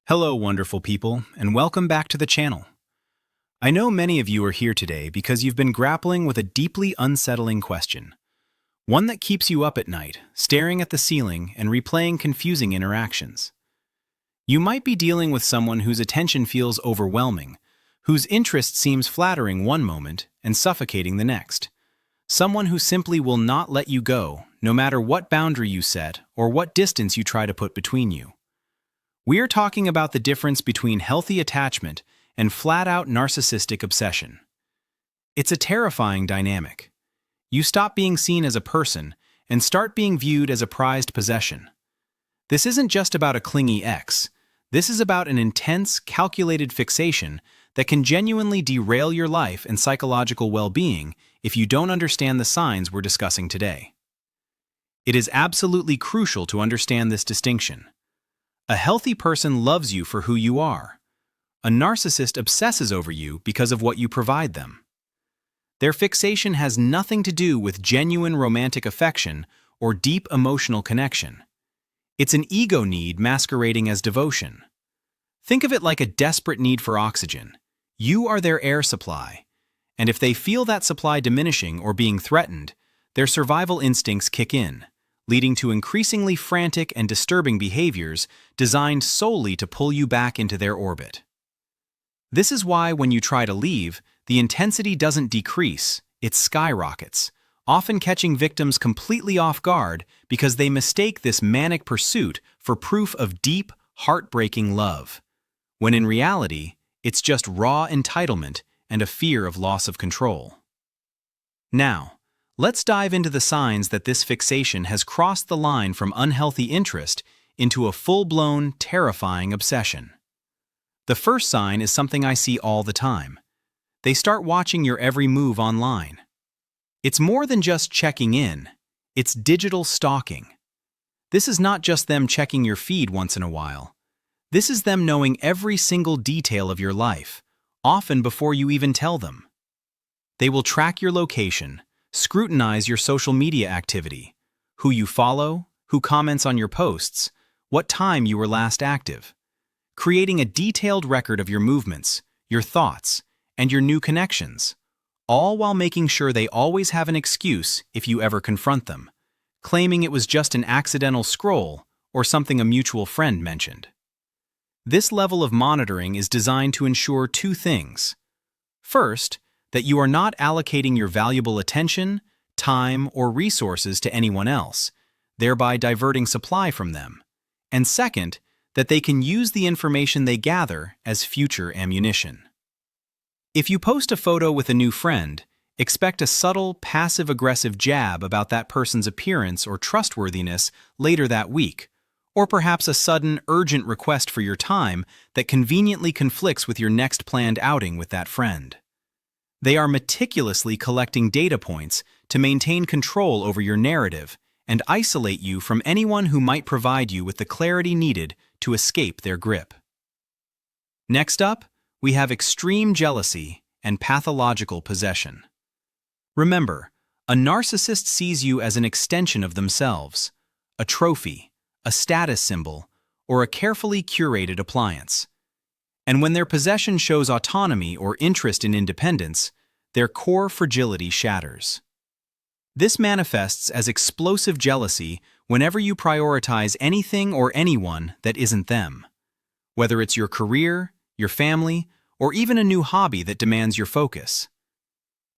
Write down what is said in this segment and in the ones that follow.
Hello, wonderful people, and welcome back to the channel. I know many of you are here today because you've been grappling with a deeply unsettling question. One that keeps you up at night, staring at the ceiling and replaying confusing interactions. You might be dealing with someone whose attention feels overwhelming, whose interest seems flattering one moment and suffocating the next. Someone who simply will not let you go, no matter what boundary you set or what distance you try to put between you. We are talking about the difference between healthy attachment and flat-out narcissistic obsession. It's a terrifying dynamic. You stop being seen as a person and start being viewed as a prized possession. This isn't just about a clingy ex. This is about an intense, calculated fixation that can genuinely derail your life and psychological well-being if you don't understand the signs we're discussing today. It is absolutely crucial to understand this distinction. A healthy person loves you for who you are. A narcissist obsesses over you because of what you provide them. Their fixation has nothing to do with genuine romantic affection or deep emotional connection. It's an ego need masquerading as devotion. Think of it like a desperate need for oxygen. You are their air supply, and if they feel that supply diminishing or being threatened, their survival instincts kick in, leading to increasingly frantic and disturbing behaviors designed solely to pull you back into their orbit. This is why when you try to leave, the intensity doesn't decrease, it skyrockets, often catching victims completely off guard because they mistake this manic pursuit for proof of deep, heartbreaking love, when in reality, it's just raw entitlement and a fear of loss of control. Now, let's dive into the signs that this fixation has crossed the line from unhealthy interest into a full-blown, terrifying obsession. The first sign is something I see all the time. They start watching your every move online. It's more than just checking in. It's digital stalking. This is not just them checking your feed once in a while. This is them knowing every single detail of your life, often before you even tell them. They will track your location, scrutinize your social media activity, who you follow, who comments on your posts, what time you were last active, creating a detailed record of your movements, your thoughts, and your new connections, all while making sure they always have an excuse if you ever confront them, claiming it was just an accidental scroll or something a mutual friend mentioned. This level of monitoring is designed to ensure two things. First, that you are not allocating your valuable attention, time, or resources to anyone else, thereby diverting supply from them. And second, that they can use the information they gather as future ammunition. If you post a photo with a new friend, expect a subtle, passive-aggressive jab about that person's appearance or trustworthiness later that week, or perhaps a sudden, urgent request for your time that conveniently conflicts with your next planned outing with that friend. They are meticulously collecting data points to maintain control over your narrative and isolate you from anyone who might provide you with the clarity needed to escape their grip. Next up, we have extreme jealousy and pathological possession. Remember, a narcissist sees you as an extension of themselves, a trophy, a status symbol, or a carefully curated appliance. And when their possession shows autonomy or interest in independence, their core fragility shatters. This manifests as explosive jealousy whenever you prioritize anything or anyone that isn't them, whether it's your career, your family, or even a new hobby that demands your focus.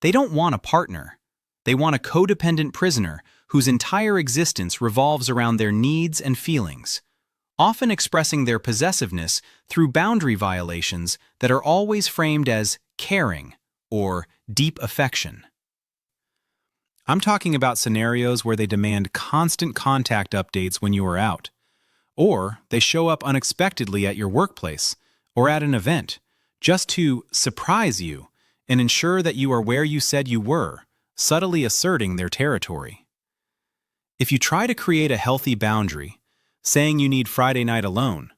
They don't want a partner. They want a codependent prisoner whose entire existence revolves around their needs and feelings, often expressing their possessiveness through boundary violations that are always framed as caring or deep affection. I'm talking about scenarios where they demand constant contact updates when you are out, or they show up unexpectedly at your workplace or at an event just to surprise you and ensure that you are where you said you were, subtly asserting their territory. If you try to create a healthy boundary, saying you need Friday night alone,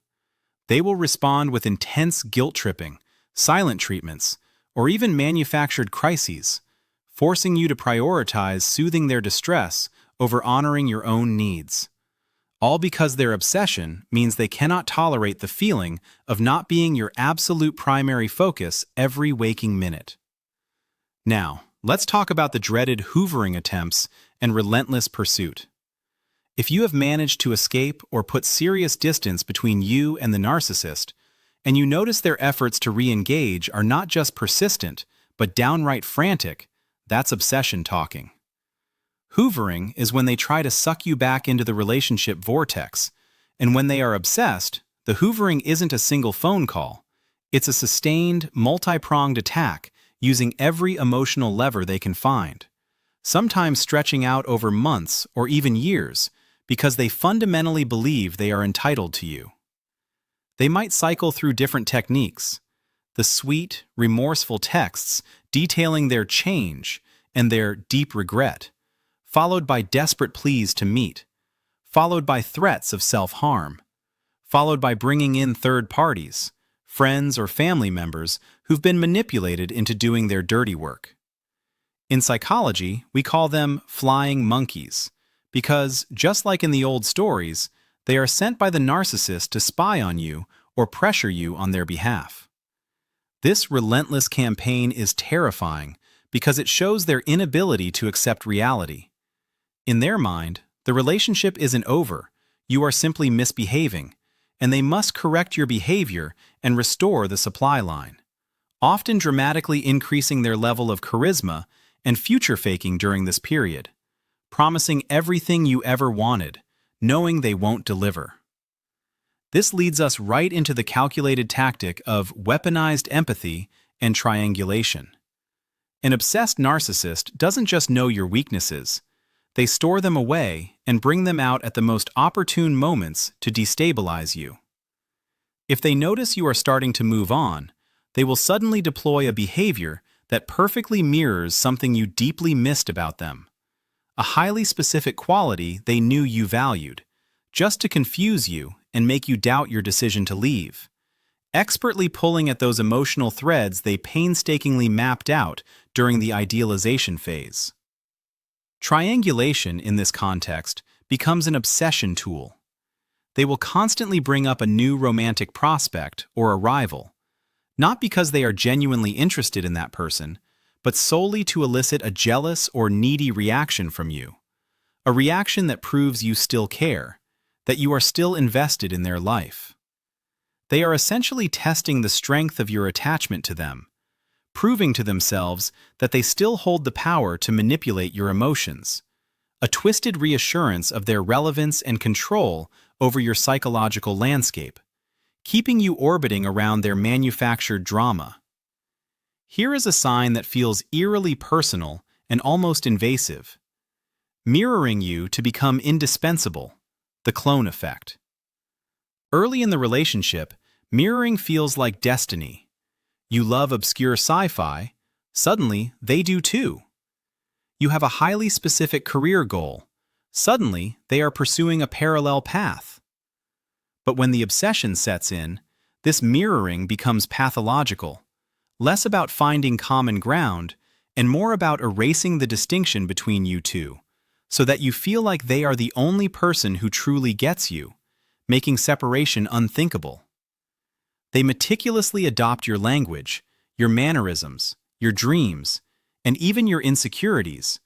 they will respond with intense guilt-tripping, silent treatments, or even manufactured crises, forcing you to prioritize soothing their distress over honoring your own needs. all because their obsession means they cannot tolerate the feeling of not being your absolute primary focus every waking minute. Now, let's talk about the dreaded hoovering attempts and relentless pursuit. If you have managed to escape or put serious distance between you and the narcissist, and you notice their efforts to re-engage are not just persistent, but downright frantic, that's obsession talking. Hoovering is when they try to suck you back into the relationship vortex, and when they are obsessed, the hoovering isn't a single phone call. It's a sustained, multi-pronged attack using every emotional lever they can find, sometimes stretching out over months or even years because they fundamentally believe they are entitled to you. They might cycle through different techniques, the sweet, remorseful texts detailing their change and their deep regret, followed by desperate pleas to meet, followed by threats of self-harm, followed by bringing in third parties, friends or family members who've been manipulated into doing their dirty work. In psychology, we call them flying monkeys, because, just like in the old stories, they are sent by the narcissist to spy on you or pressure you on their behalf. This relentless campaign is terrifying because it shows their inability to accept reality. In their mind, the relationship isn't over, you are simply misbehaving, and they must correct your behavior and restore the supply line, often dramatically increasing their level of charisma and future-faking during this period, promising everything you ever wanted, knowing they won't deliver. This leads us right into the calculated tactic of weaponized empathy and triangulation. An obsessed narcissist doesn't just know your weaknesses, they store them away and bring them out at the most opportune moments to destabilize you. If they notice you are starting to move on, they will suddenly deploy a behavior that perfectly mirrors something you deeply missed about them, a highly specific quality they knew you valued, just to confuse you and make you doubt your decision to leave, expertly pulling at those emotional threads they painstakingly mapped out during the idealization phase. Triangulation, in this context, becomes an obsession tool. They will constantly bring up a new romantic prospect or a rival, not because they are genuinely interested in that person, but solely to elicit a jealous or needy reaction from you, a reaction that proves you still care, that you are still invested in their life. They are essentially testing the strength of your attachment to them, proving to themselves that they still hold the power to manipulate your emotions, a twisted reassurance of their relevance and control over your psychological landscape, keeping you orbiting around their manufactured drama. Here is a sign that feels eerily personal and almost invasive, mirroring you to become indispensable, the clone effect. Early in the relationship, mirroring feels like destiny. You love obscure sci-fi, suddenly they do too. You have a highly specific career goal, suddenly they are pursuing a parallel path. But when the obsession sets in, this mirroring becomes pathological, less about finding common ground and more about erasing the distinction between you two, so that you feel like they are the only person who truly gets you, making separation unthinkable. They meticulously adopt your language, your mannerisms, your dreams, and even your insecurities,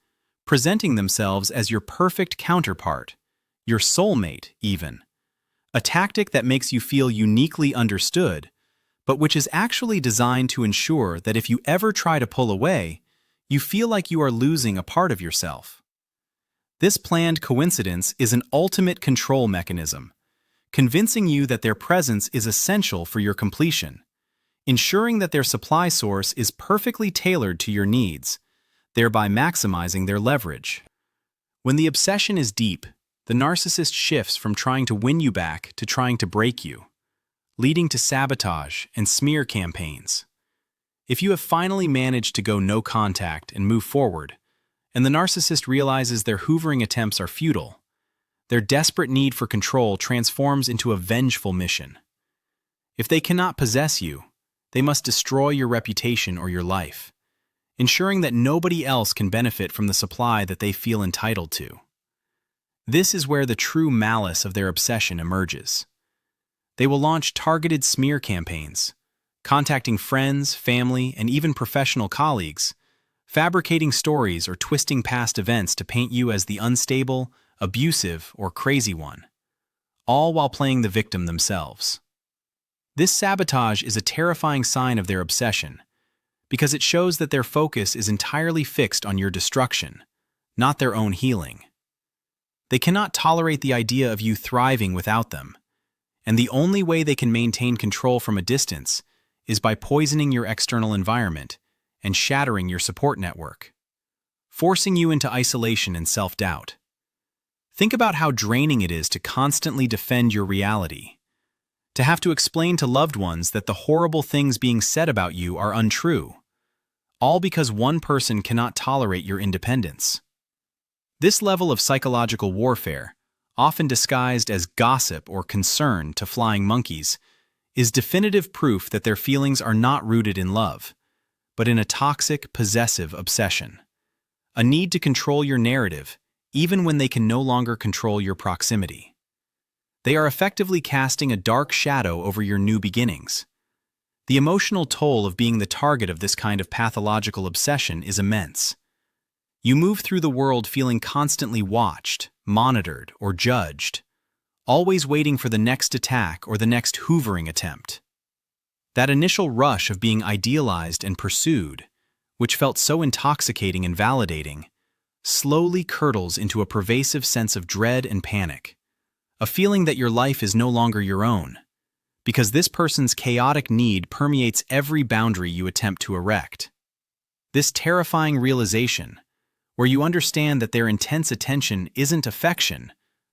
presenting themselves as your perfect counterpart, your soulmate even, a tactic that makes you feel uniquely understood, but which is actually designed to ensure that if you ever try to pull away, you feel like you are losing a part of yourself. This planned coincidence is an ultimate control mechanism, convincing you that their presence is essential for your completion, ensuring that their supply source is perfectly tailored to your needs, thereby maximizing their leverage. When the obsession is deep, the narcissist shifts from trying to win you back to trying to break you, leading to sabotage and smear campaigns. If you have finally managed to go no contact and move forward, and the narcissist realizes their hoovering attempts are futile, their desperate need for control transforms into a vengeful mission. If they cannot possess you, they must destroy your reputation or your life, ensuring that nobody else can benefit from the supply that they feel entitled to. This is where the true malice of their obsession emerges. They will launch targeted smear campaigns, contacting friends, family, and even professional colleagues, fabricating stories or twisting past events to paint you as the unstable, abusive, or crazy one, all while playing the victim themselves. This sabotage is a terrifying sign of their obsession, because it shows that their focus is entirely fixed on your destruction, not their own healing. They cannot tolerate the idea of you thriving without them, and the only way they can maintain control from a distance is by poisoning your external environment and shattering your support network, forcing you into isolation and self-doubt. Think about how draining it is to constantly defend your reality, to have to explain to loved ones that the horrible things being said about you are untrue, all because one person cannot tolerate your independence. This level of psychological warfare, often disguised as gossip or concern to flying monkeys, is definitive proof that their feelings are not rooted in love, but in a toxic, possessive obsession. A need to control your narrative, even when they can no longer control your proximity. They are effectively casting a dark shadow over your new beginnings. The emotional toll of being the target of this kind of pathological obsession is immense. You move through the world feeling constantly watched, monitored, or judged, always waiting for the next attack or the next hoovering attempt. That initial rush of being idealized and pursued, which felt so intoxicating and validating, slowly curdles into a pervasive sense of dread and panic, a feeling that your life is no longer your own, because this person's chaotic need permeates every boundary you attempt to erect. This terrifying realization, where you understand that their intense attention isn't affection,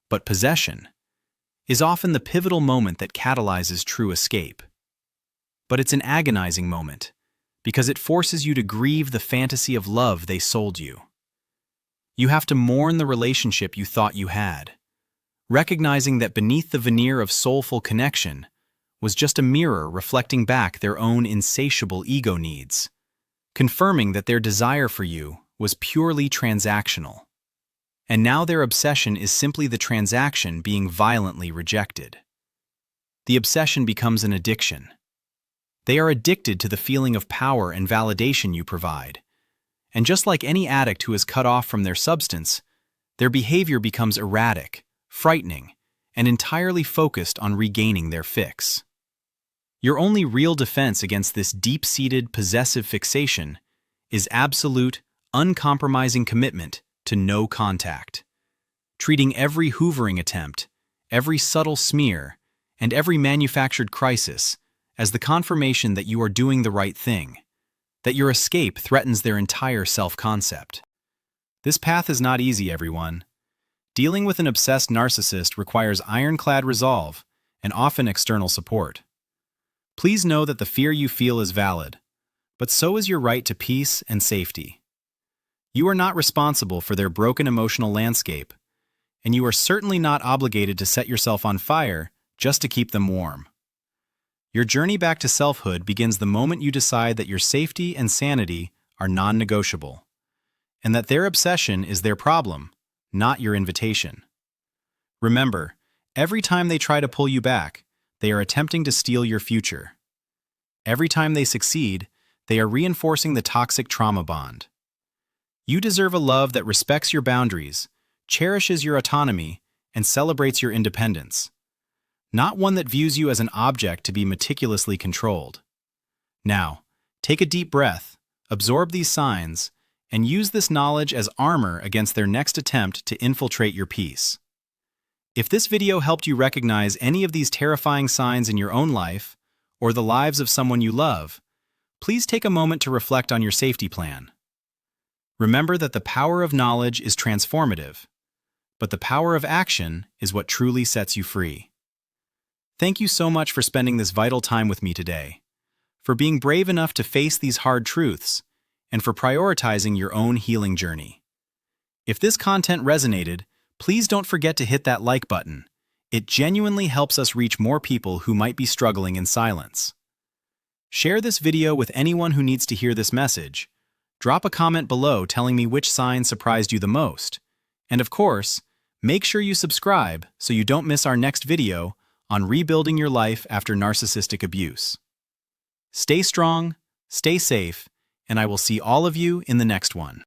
but possession, is often the pivotal moment that catalyzes true escape. But it's an agonizing moment, because it forces you to grieve the fantasy of love they sold you. You have to mourn the relationship you thought you had, recognizing that beneath the veneer of soulful connection was just a mirror reflecting back their own insatiable ego needs, confirming that their desire for you was purely transactional. And now their obsession is simply the transaction being violently rejected. The obsession becomes an addiction. They are addicted to the feeling of power and validation you provide. And just like any addict who is cut off from their substance, their behavior becomes erratic, frightening, and entirely focused on regaining their fix. Your only real defense against this deep-seated possessive fixation is absolute, uncompromising commitment to no contact, treating every hoovering attempt, every subtle smear, and every manufactured crisis as the confirmation that you are doing the right thing, that your escape threatens their entire self-concept. This path is not easy, everyone. Dealing with an obsessed narcissist requires ironclad resolve and often external support. Please know that the fear you feel is valid, but so is your right to peace and safety. You are not responsible for their broken emotional landscape, and you are certainly not obligated to set yourself on fire just to keep them warm. Your journey back to selfhood begins the moment you decide that your safety and sanity are non-negotiable, and that their obsession is their problem, not your invitation. Remember, every time they try to pull you back, they are attempting to steal your future. Every time they succeed, they are reinforcing the toxic trauma bond. You deserve a love that respects your boundaries, cherishes your autonomy, and celebrates your independence, not one that views you as an object to be meticulously controlled. Now, take a deep breath, absorb these signs, and use this knowledge as armor against their next attempt to infiltrate your peace. If this video helped you recognize any of these terrifying signs in your own life, or the lives of someone you love, please take a moment to reflect on your safety plan. Remember that the power of knowledge is transformative, but the power of action is what truly sets you free. Thank you so much for spending this vital time with me today, for being brave enough to face these hard truths, and for prioritizing your own healing journey. If this content resonated, please don't forget to hit that like button. It genuinely helps us reach more people who might be struggling in silence. Share this video with anyone who needs to hear this message. Drop a comment below telling me which sign surprised you the most. And of course, Make sure you subscribe so you don't miss our next video on rebuilding your life after narcissistic abuse. Stay strong, stay safe, and I will see all of you in the next one.